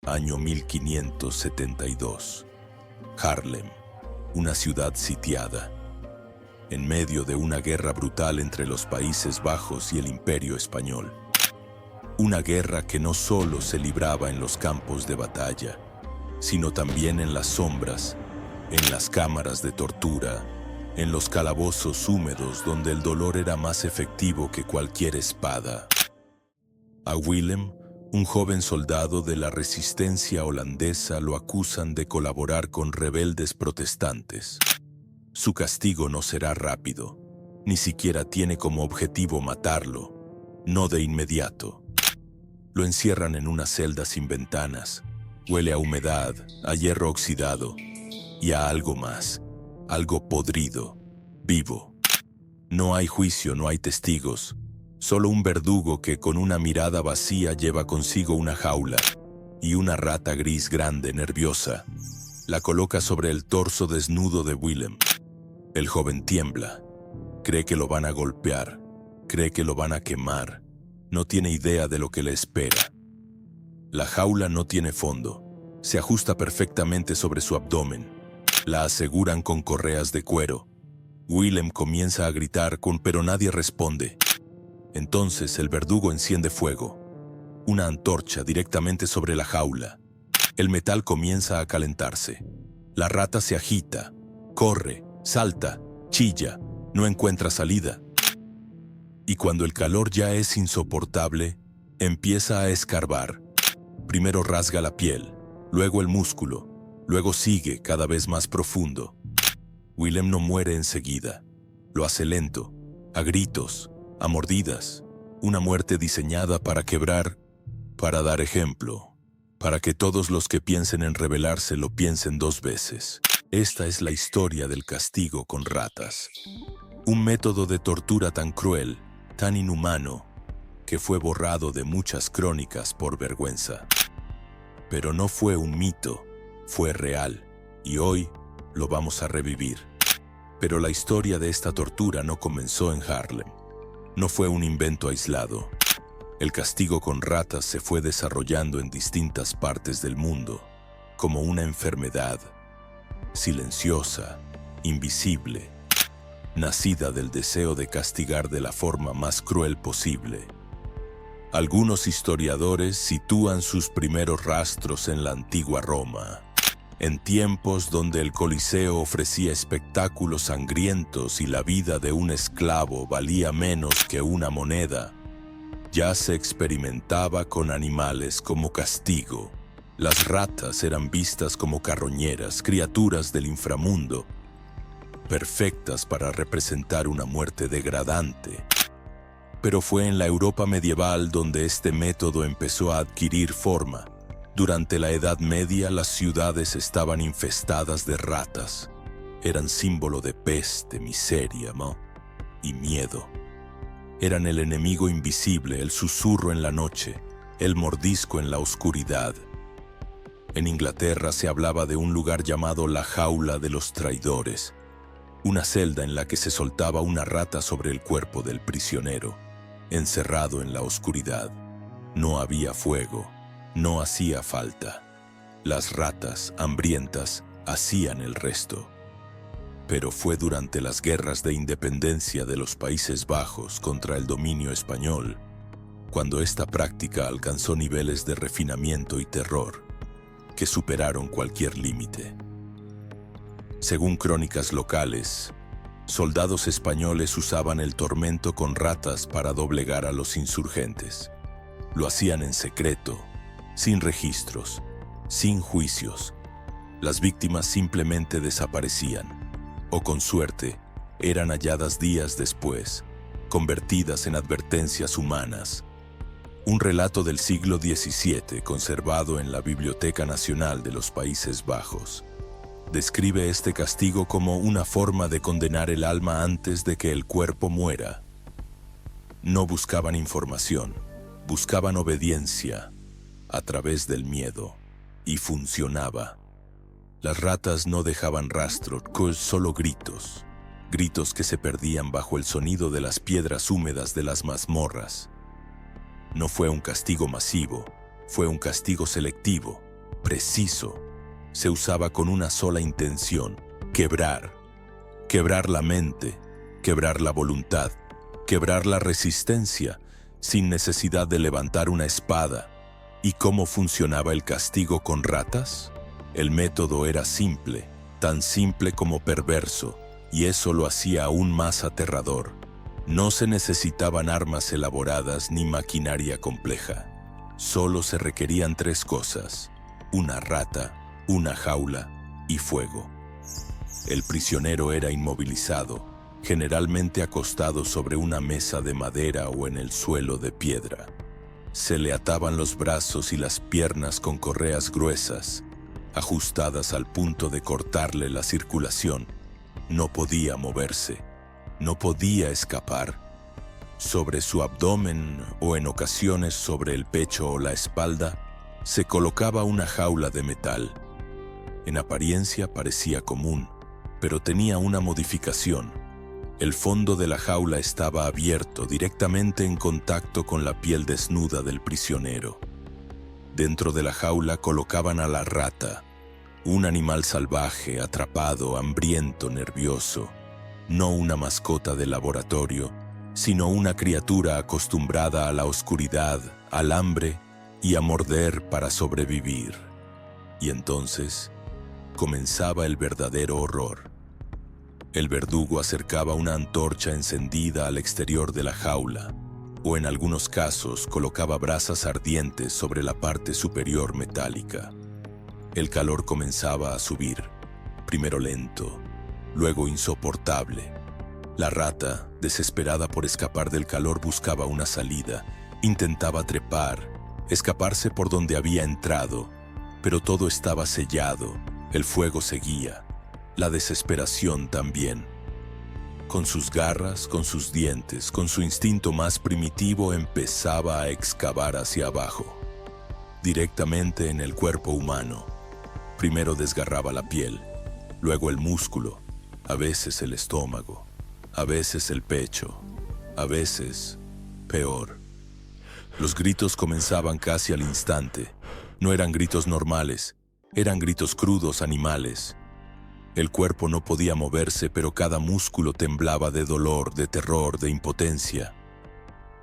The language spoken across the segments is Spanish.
Año 1572. Haarlem, una ciudad sitiada, en medio de una guerra brutal entre los Países Bajos y el Imperio Español. Una guerra que no solo se libraba en los campos de batalla, sino también en las sombras, en las cámaras de tortura, en los calabozos húmedos donde el dolor era más efectivo que cualquier espada. A Willem, un joven soldado de la resistencia holandesa, lo acusan de colaborar con rebeldes protestantes. Su castigo no será rápido, ni siquiera tiene como objetivo matarlo, no de inmediato. Lo encierran en una celda sin ventanas, huele a humedad, a hierro oxidado y a algo más, algo podrido, vivo. No hay juicio, no hay testigos, solo un verdugo que con una mirada vacía lleva consigo una jaula y una rata gris grande, nerviosa. La coloca sobre el torso desnudo de Willem. El joven tiembla, cree que lo van a golpear, cree que lo van a quemar, no tiene idea de lo que le espera. La jaula no tiene fondo, se ajusta perfectamente sobre su abdomen, la aseguran con correas de cuero. Willem comienza a gritar pero nadie responde. Entonces el verdugo enciende fuego, una antorcha directamente sobre la jaula. El metal comienza a calentarse. La rata se agita, corre, salta, chilla, no encuentra salida. Y cuando el calor ya es insoportable, empieza a escarbar. Primero rasga la piel, luego el músculo, luego sigue cada vez más profundo. Willem no muere enseguida. Lo hace lento, a gritos, a mordidas. Una muerte diseñada para quebrar, para dar ejemplo, para que todos los que piensen en rebelarse lo piensen dos veces. Esta es la historia del castigo con ratas. Un método de tortura tan cruel, tan inhumano, que fue borrado de muchas crónicas por vergüenza. Pero no fue un mito, fue real, y hoy lo vamos a revivir. Pero la historia de esta tortura no comenzó en Haarlem. No fue un invento aislado. El castigo con ratas se fue desarrollando en distintas partes del mundo, como una enfermedad, silenciosa, invisible, nacida del deseo de castigar de la forma más cruel posible. Algunos historiadores sitúan sus primeros rastros en la antigua Roma, en tiempos donde el Coliseo ofrecía espectáculos sangrientos y la vida de un esclavo valía menos que una moneda. Ya se experimentaba con animales como castigo. Las ratas eran vistas como carroñeras, criaturas del inframundo, perfectas para representar una muerte degradante. Pero fue en la Europa medieval donde este método empezó a adquirir forma. Durante la Edad Media, las ciudades estaban infestadas de ratas. Eran símbolo de peste, miseria, y miedo. Eran el enemigo invisible, el susurro en la noche, el mordisco en la oscuridad. En Inglaterra se hablaba de un lugar llamado la jaula de los traidores, una celda en la que se soltaba una rata sobre el cuerpo del prisionero, encerrado en la oscuridad. No había fuego, no hacía falta. Las ratas, hambrientas, hacían el resto. Pero fue durante las guerras de independencia de los Países Bajos contra el dominio español, cuando esta práctica alcanzó niveles de refinamiento y terror, que superaron cualquier límite. Según crónicas locales, soldados españoles usaban el tormento con ratas para doblegar a los insurgentes. Lo hacían en secreto, sin registros, sin juicios. Las víctimas simplemente desaparecían, o con suerte, eran halladas días después, convertidas en advertencias humanas. Un relato del siglo XVII, conservado en la Biblioteca Nacional de los Países Bajos, describe este castigo como una forma de condenar el alma antes de que el cuerpo muera. No buscaban información, buscaban obediencia a través del miedo, y funcionaba. Las ratas no dejaban rastro, solo gritos, gritos que se perdían bajo el sonido de las piedras húmedas de las mazmorras. No fue un castigo masivo, fue un castigo selectivo, preciso. Se usaba con una sola intención: quebrar. Quebrar la mente, quebrar la voluntad, quebrar la resistencia, sin necesidad de levantar una espada. ¿Y cómo funcionaba el castigo con ratas? El método era simple, tan simple como perverso, y eso lo hacía aún más aterrador. No se necesitaban armas elaboradas ni maquinaria compleja. Solo se requerían 3 cosas: una rata, una jaula y fuego. El prisionero era inmovilizado, generalmente acostado sobre una mesa de madera o en el suelo de piedra. Se le ataban los brazos y las piernas con correas gruesas, ajustadas al punto de cortarle la circulación. No podía moverse, no podía escapar. Sobre su abdomen o en ocasiones sobre el pecho o la espalda se colocaba una jaula de metal. En apariencia parecía común, pero tenía una modificación. El fondo de la jaula estaba abierto, directamente en contacto con la piel desnuda del prisionero. Dentro de la jaula colocaban a la rata, un animal salvaje, atrapado, hambriento, nervioso. No una mascota de laboratorio, sino una criatura acostumbrada a la oscuridad, al hambre y a morder para sobrevivir. Y entonces comenzaba el verdadero horror. El verdugo acercaba una antorcha encendida al exterior de la jaula, o en algunos casos colocaba brasas ardientes sobre la parte superior metálica. El calor comenzaba a subir, primero lento, luego insoportable. La rata, desesperada por escapar del calor, buscaba una salida, intentaba trepar, escaparse por donde había entrado, pero todo estaba sellado, el fuego seguía. La desesperación también. Con sus garras, con sus dientes, con su instinto más primitivo, empezaba a excavar hacia abajo, directamente en el cuerpo humano. Primero desgarraba la piel, luego el músculo, a veces el estómago, a veces el pecho, a veces, peor. Los gritos comenzaban casi al instante. No eran gritos normales, eran gritos crudos, animales. El cuerpo no podía moverse, pero cada músculo temblaba de dolor, de terror, de impotencia.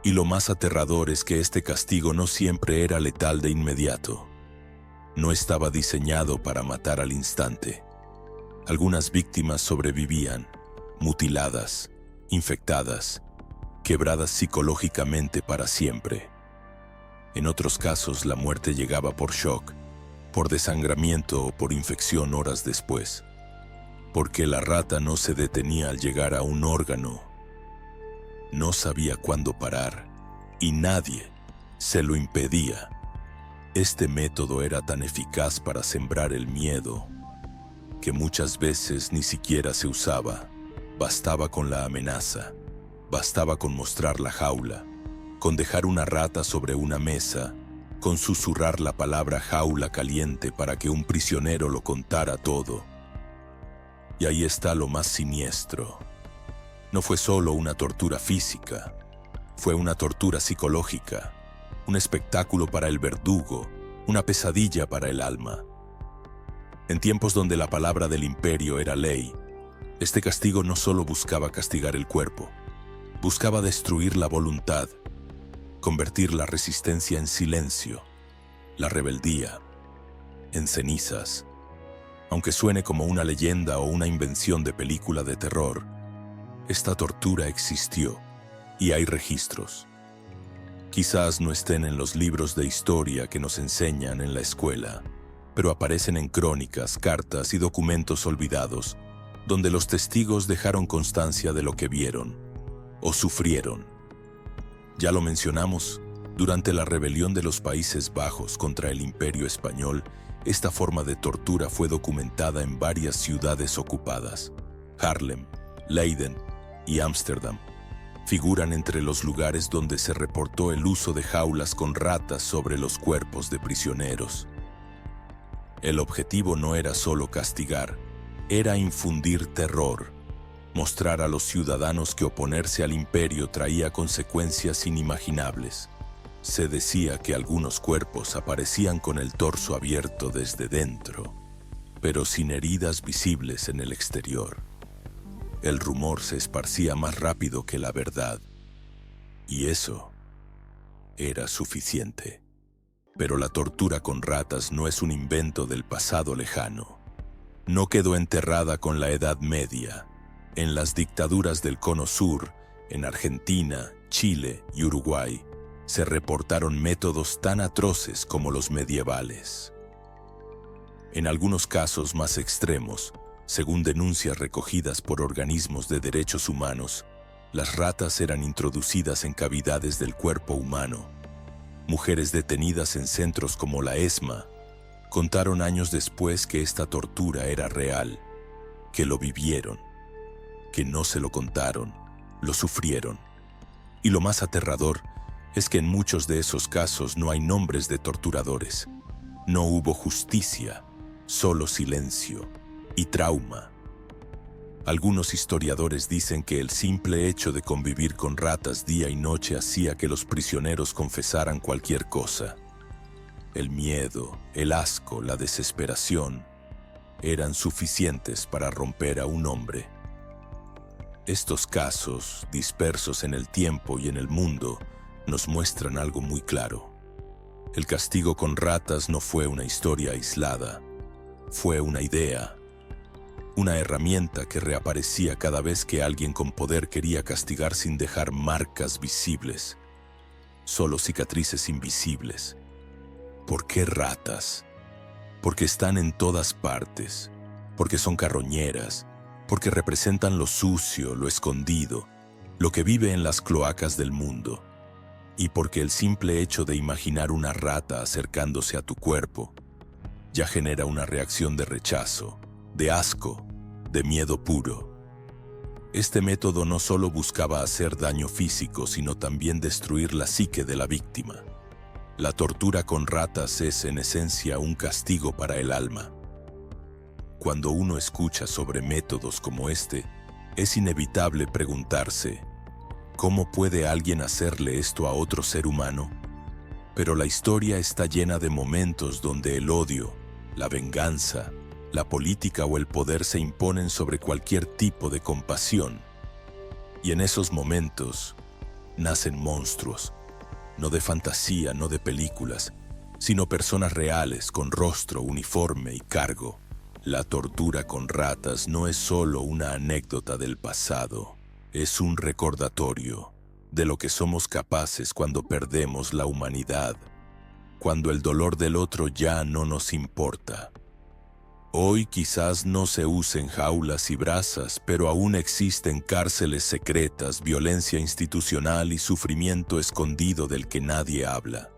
Y lo más aterrador es que este castigo no siempre era letal de inmediato. No estaba diseñado para matar al instante. Algunas víctimas sobrevivían, mutiladas, infectadas, quebradas psicológicamente para siempre. En otros casos, la muerte llegaba por shock, por desangramiento o por infección horas después. Porque la rata no se detenía al llegar a un órgano. No sabía cuándo parar, y nadie se lo impedía. Este método era tan eficaz para sembrar el miedo, que muchas veces ni siquiera se usaba. Bastaba con la amenaza, bastaba con mostrar la jaula, con dejar una rata sobre una mesa, con susurrar la palabra jaula caliente para que un prisionero lo contara todo. Y ahí está lo más siniestro. No fue solo una tortura física, fue una tortura psicológica, un espectáculo para el verdugo, una pesadilla para el alma. En tiempos donde la palabra del imperio era ley, este castigo no solo buscaba castigar el cuerpo, buscaba destruir la voluntad, convertir la resistencia en silencio, la rebeldía en cenizas. Aunque suene como una leyenda o una invención de película de terror, esta tortura existió y hay registros. Quizás no estén en los libros de historia que nos enseñan en la escuela, pero aparecen en crónicas, cartas y documentos olvidados, donde los testigos dejaron constancia de lo que vieron o sufrieron. Ya lo mencionamos, durante la rebelión de los Países Bajos contra el Imperio Español, esta forma de tortura fue documentada en varias ciudades ocupadas. Haarlem, Leiden y Ámsterdam figuran entre los lugares donde se reportó el uso de jaulas con ratas sobre los cuerpos de prisioneros. El objetivo no era solo castigar, era infundir terror, mostrar a los ciudadanos que oponerse al imperio traía consecuencias inimaginables. Se decía que algunos cuerpos aparecían con el torso abierto desde dentro, pero sin heridas visibles en el exterior. El rumor se esparcía más rápido que la verdad, y eso era suficiente. Pero la tortura con ratas no es un invento del pasado lejano. No quedó enterrada con la Edad Media. En las dictaduras del Cono Sur, en Argentina, Chile y Uruguay, se reportaron métodos tan atroces como los medievales. En algunos casos más extremos, según denuncias recogidas por organismos de derechos humanos, las ratas eran introducidas en cavidades del cuerpo humano. Mujeres detenidas en centros como la ESMA contaron años después que esta tortura era real, que lo vivieron, que no se lo contaron, lo sufrieron. Y lo más aterrador es que en muchos de esos casos no hay nombres de torturadores. No hubo justicia, solo silencio y trauma. Algunos historiadores dicen que el simple hecho de convivir con ratas día y noche hacía que los prisioneros confesaran cualquier cosa. El miedo, el asco, la desesperación eran suficientes para romper a un hombre. Estos casos, dispersos en el tiempo y en el mundo, nos muestran algo muy claro. El castigo con ratas no fue una historia aislada, fue una idea, una herramienta que reaparecía cada vez que alguien con poder quería castigar sin dejar marcas visibles, solo cicatrices invisibles. ¿Por qué ratas? Porque están en todas partes, porque son carroñeras, porque representan lo sucio, lo escondido, lo que vive en las cloacas del mundo, y porque el simple hecho de imaginar una rata acercándose a tu cuerpo ya genera una reacción de rechazo, de asco, de miedo puro. Este método no solo buscaba hacer daño físico, sino también destruir la psique de la víctima. La tortura con ratas es, en esencia, un castigo para el alma. Cuando uno escucha sobre métodos como este, es inevitable preguntarse, ¿cómo puede alguien hacerle esto a otro ser humano? Pero la historia está llena de momentos donde el odio, la venganza, la política o el poder se imponen sobre cualquier tipo de compasión. Y en esos momentos nacen monstruos, no de fantasía, no de películas, sino personas reales con rostro, uniforme y cargo. La tortura con ratas no es solo una anécdota del pasado, es un recordatorio de lo que somos capaces cuando perdemos la humanidad, cuando el dolor del otro ya no nos importa. Hoy quizás no se usen jaulas y brasas, pero aún existen cárceles secretas, violencia institucional y sufrimiento escondido del que nadie habla.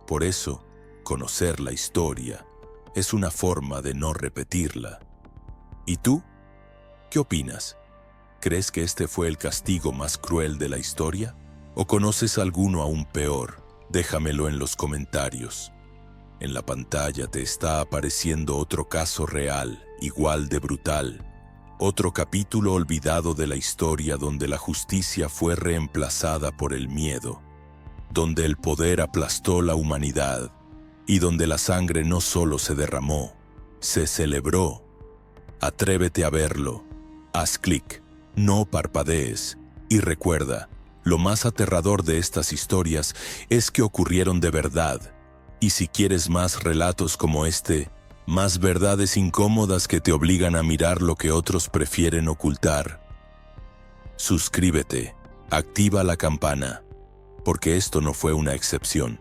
Por eso, conocer la historia es una forma de no repetirla. ¿Y tú? ¿Qué opinas? ¿Crees que este fue el castigo más cruel de la historia? ¿O conoces alguno aún peor? Déjamelo en los comentarios. En la pantalla te está apareciendo otro caso real, igual de brutal. Otro capítulo olvidado de la historia donde la justicia fue reemplazada por el miedo, donde el poder aplastó la humanidad y donde la sangre no solo se derramó, se celebró. Atrévete a verlo. Haz clic, no parpadees y recuerda, lo más aterrador de estas historias es que ocurrieron de verdad. Y si quieres más relatos como este, más verdades incómodas que te obligan a mirar lo que otros prefieren ocultar, suscríbete, activa la campana, porque esto no fue una excepción.